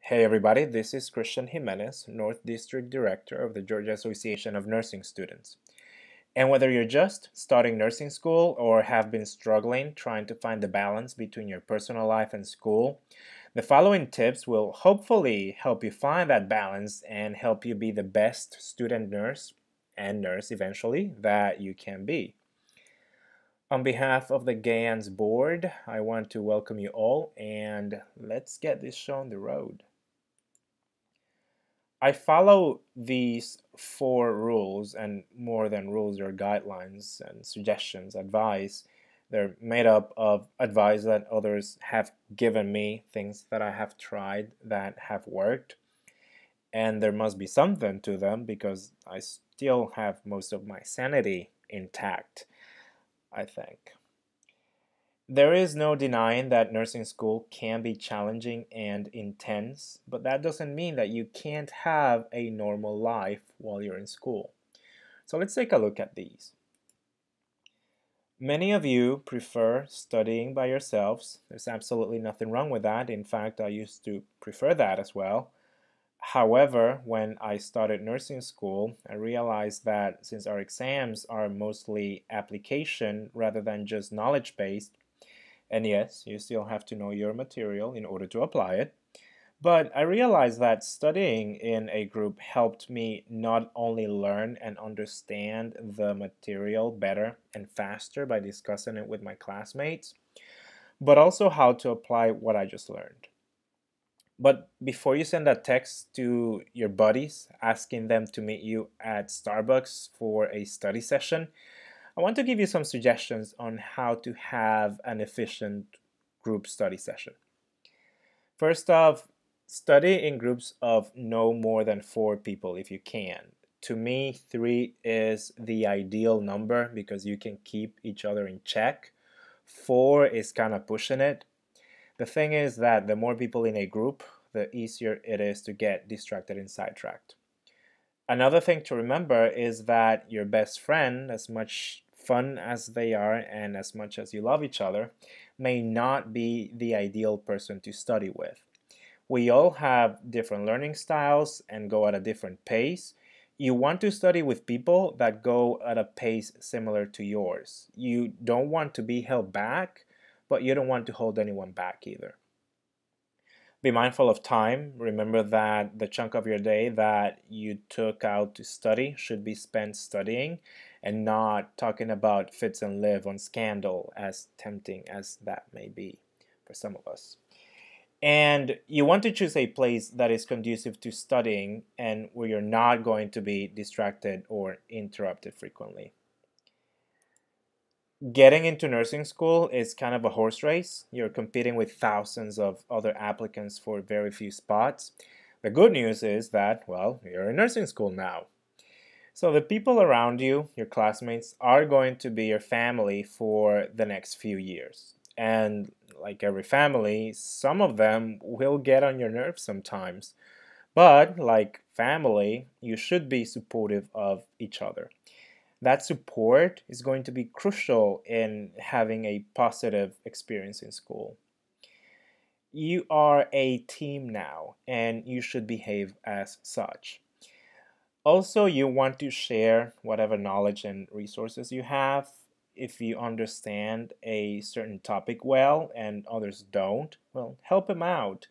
Hey everybody, this is Christian Jimenez, North District Director of the Georgia Association of Nursing Students. And whether you're just starting nursing school or have been struggling trying to find the balance between your personal life and school, the following tips will hopefully help you find that balance and help you be the best student nurse and nurse eventually that you can be. On behalf of the GANS board, I want to welcome you all and let's get this show on the road. I follow these four rules, and more than rules, they're guidelines and suggestions, advice. They're made up of advice that others have given me, things that I have tried that have worked, and there must be something to them because I still have most of my sanity intact, I think. There is no denying that nursing school can be challenging and intense, but that doesn't mean that you can't have a normal life while you're in school. So let's take a look at these. Many of you prefer studying by yourselves. There's absolutely nothing wrong with that. In fact, I used to prefer that as well. However, when I started nursing school, I realized that since our exams are mostly application rather than just knowledge based, and yes, you still have to know your material in order to apply it. But I realized that studying in a group helped me not only learn and understand the material better and faster by discussing it with my classmates, but also how to apply what I just learned. But before you send that text to your buddies asking them to meet you at Starbucks for a study session, I want to give you some suggestions on how to have an efficient group study session. First off, study in groups of no more than 4 people if you can. To me, 3 is the ideal number because you can keep each other in check. 4 is kind of pushing it. The thing is that the more people in a group, the easier it is to get distracted and sidetracked. Another thing to remember is that your best friend, as much fun as they are and as much as you love each other, may not be the ideal person to study with. We all have different learning styles and go at a different pace. You want to study with people that go at a pace similar to yours. You don't want to be held back, but you don't want to hold anyone back either. Be mindful of time. Remember that the chunk of your day that you took out to study should be spent studying and not talking about fits and live on Scandal, as tempting as that may be for some of us. And you want to choose a place that is conducive to studying and where you're not going to be distracted or interrupted frequently. Getting into nursing school is kind of a horse race. You're competing with thousands of other applicants for very few spots. The good news is that, well, you're in nursing school now. So the people around you, your classmates, are going to be your family for the next few years. And like every family, some of them will get on your nerves sometimes. But like family, you should be supportive of each other. That support is going to be crucial in having a positive experience in school. You are a team now, and you should behave as such. Also, you want to share whatever knowledge and resources you have. If you understand a certain topic well and others don't, well, help them out.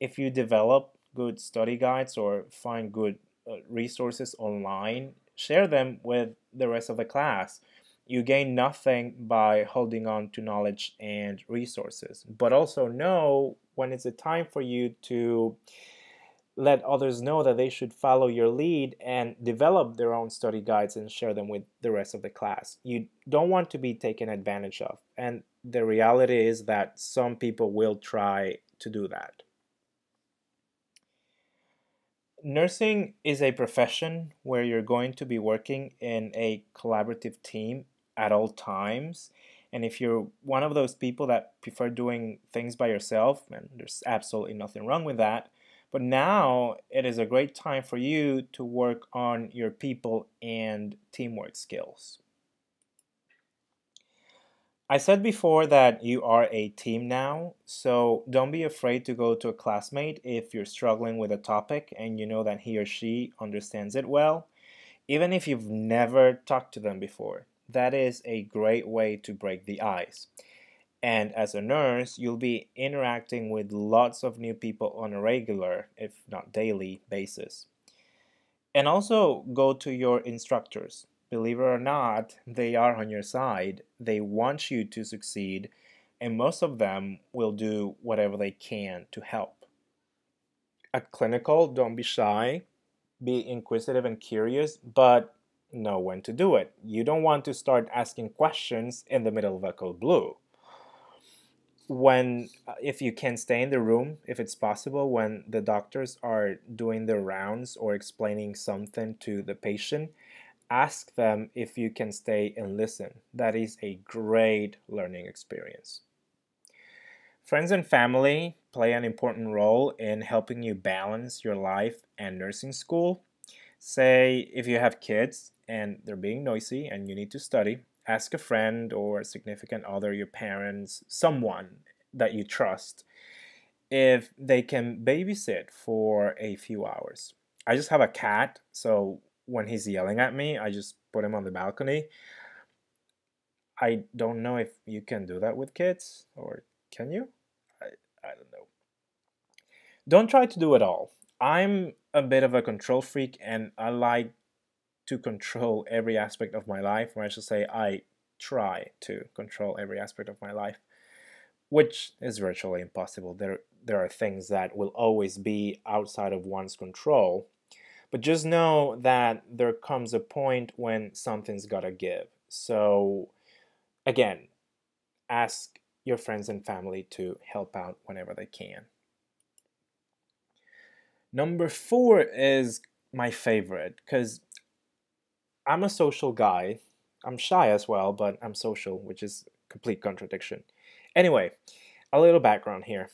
If you develop good study guides or find good resources online, share them with the rest of the class. You gain nothing by holding on to knowledge and resources, but also know when it's a time for you to let others know that they should follow your lead and develop their own study guides and share them with the rest of the class. You don't want to be taken advantage of, and the reality is that some people will try to do that. Nursing is a profession where you're going to be working in a collaborative team at all times. And if you're one of those people that prefer doing things by yourself, and there's absolutely nothing wrong with that, but now it is a great time for you to work on your people and teamwork skills. I said before that you are a team now, so don't be afraid to go to a classmate if you're struggling with a topic and you know that he or she understands it well, even if you've never talked to them before. That is a great way to break the ice. And as a nurse, you'll be interacting with lots of new people on a regular, if not daily, basis. And also go to your instructors. Believe it or not, they are on your side. They want you to succeed, and most of them will do whatever they can to help. At clinical, don't be shy, be inquisitive and curious, but know when to do it. You don't want to start asking questions in the middle of a code blue. When if you can stay in the room, if it's possible, when the doctors are doing their rounds or explaining something to the patient, ask them if you can stay and listen. That is a great learning experience. Friends and family play an important role in helping you balance your life and nursing school. Say if you have kids and they're being noisy and you need to study, ask a friend or a significant other, your parents, someone that you trust, if they can babysit for a few hours. I just have a cat, so when he's yelling at me, I just put him on the balcony. I don't know if you can do that with kids, or can you? I, I don't know. Don't try to do it all. I'm a bit of a control freak and I like to control every aspect of my life, or I should say, I try to control every aspect of my life, which is virtually impossible. There are things that will always be outside of one's control, but just know that there comes a point when something's gotta give. So, again, ask your friends and family to help out whenever they can. Number four is my favorite because I'm a social guy. I'm shy as well, but I'm social, which is complete contradiction. Anyway, a little background here.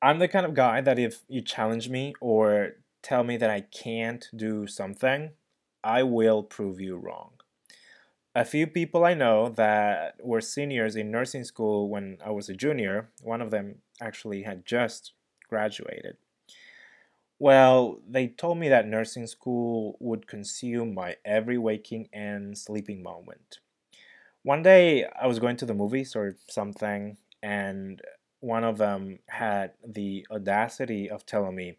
I'm the kind of guy that if you challenge me or tell me that I can't do something, I will prove you wrong. A few people I know that were seniors in nursing school when I was a junior, one of them actually had just graduated. Well, they told me that nursing school would consume my every waking and sleeping moment. One day I was going to the movies or something, and one of them had the audacity of telling me,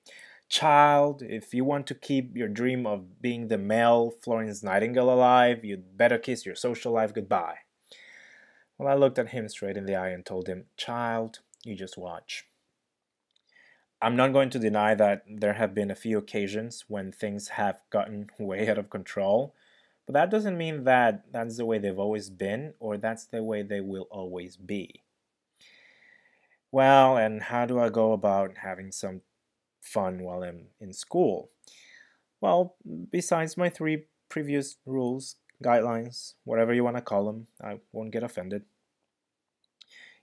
"Child, if you want to keep your dream of being the male Florence Nightingale alive, you'd better kiss your social life goodbye." Well, I looked at him straight in the eye and told him, "Child, you just watch." I'm not going to deny that there have been a few occasions when things have gotten way out of control, but that doesn't mean that that's the way they've always been or that's the way they will always be. Well, and how do I go about having some fun while I'm in school? Well, besides my three previous rules, guidelines, whatever you want to call them, I won't get offended.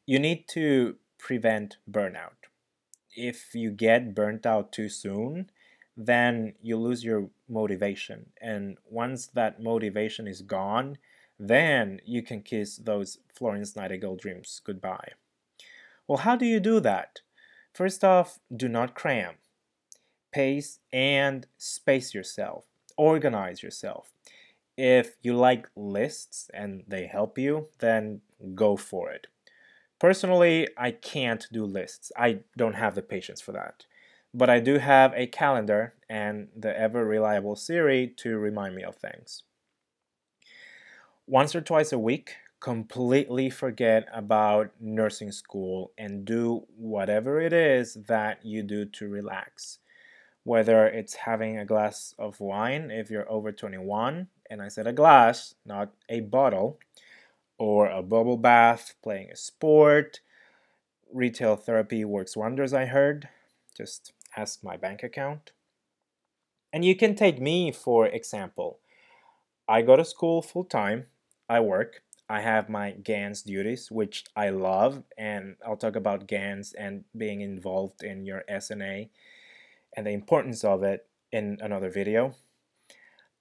You need to prevent burnout. If you get burnt out too soon, then you lose your motivation. And once that motivation is gone, then you can kiss those Florence Nightingale dreams goodbye. Well, how do you do that? First off, do not cram. Pace and space yourself. Organize yourself. If you like lists and they help you, then go for it. Personally, I can't do lists. I don't have the patience for that. But I do have a calendar and the ever reliable Siri to remind me of things. Once or twice a week, completely forget about nursing school and do whatever it is that you do to relax. Whether it's having a glass of wine if you're over 21, and I said a glass, not a bottle, or a bubble bath, playing a sport. Retail therapy works wonders, I heard. Just ask my bank account. And you can take me for example. I go to school full time, I work, I have my GANS duties, which I love, and I'll talk about GANS and being involved in your SNA and the importance of it in another video.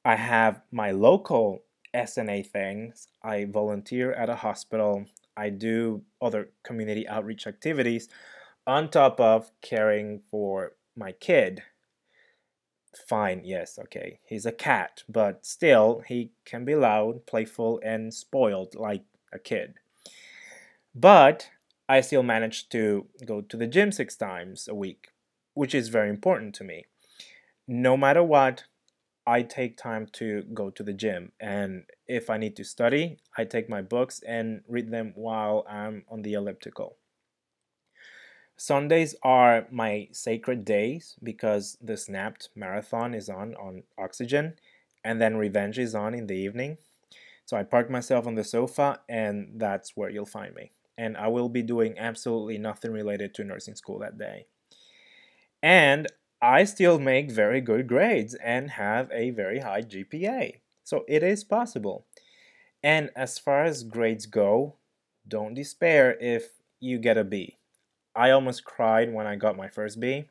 I have my local SNA things. I volunteer at a hospital. I do other community outreach activities on top of caring for my kid. Fine, yes, okay, he's a cat, but still, he can be loud, playful, and spoiled like a kid. But I still manage to go to the gym 6 times a week, which is very important to me. No matter what, I take time to go to the gym. And if I need to study, I take my books and read them while I'm on the elliptical. Sundays are my sacred days because the Snapped marathon is on Oxygen, and then Revenge is on in the evening. So I park myself on the sofa, and that's where you'll find me. And I will be doing absolutely nothing related to nursing school that day. And I still make very good grades and have a very high GPA. So it is possible. And as far as grades go, don't despair if you get a B. I almost cried when I got my first B.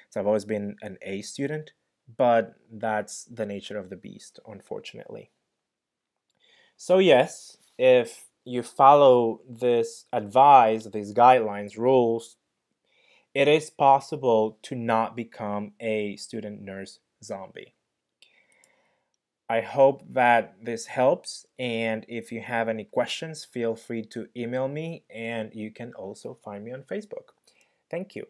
So I've always been an A student, but that's the nature of the beast, unfortunately. So yes, if you follow this advice, these guidelines, rules, it is possible to not become a student nurse zombie. I hope that this helps, and if you have any questions, feel free to email me, and you can also find me on Facebook. Thank you.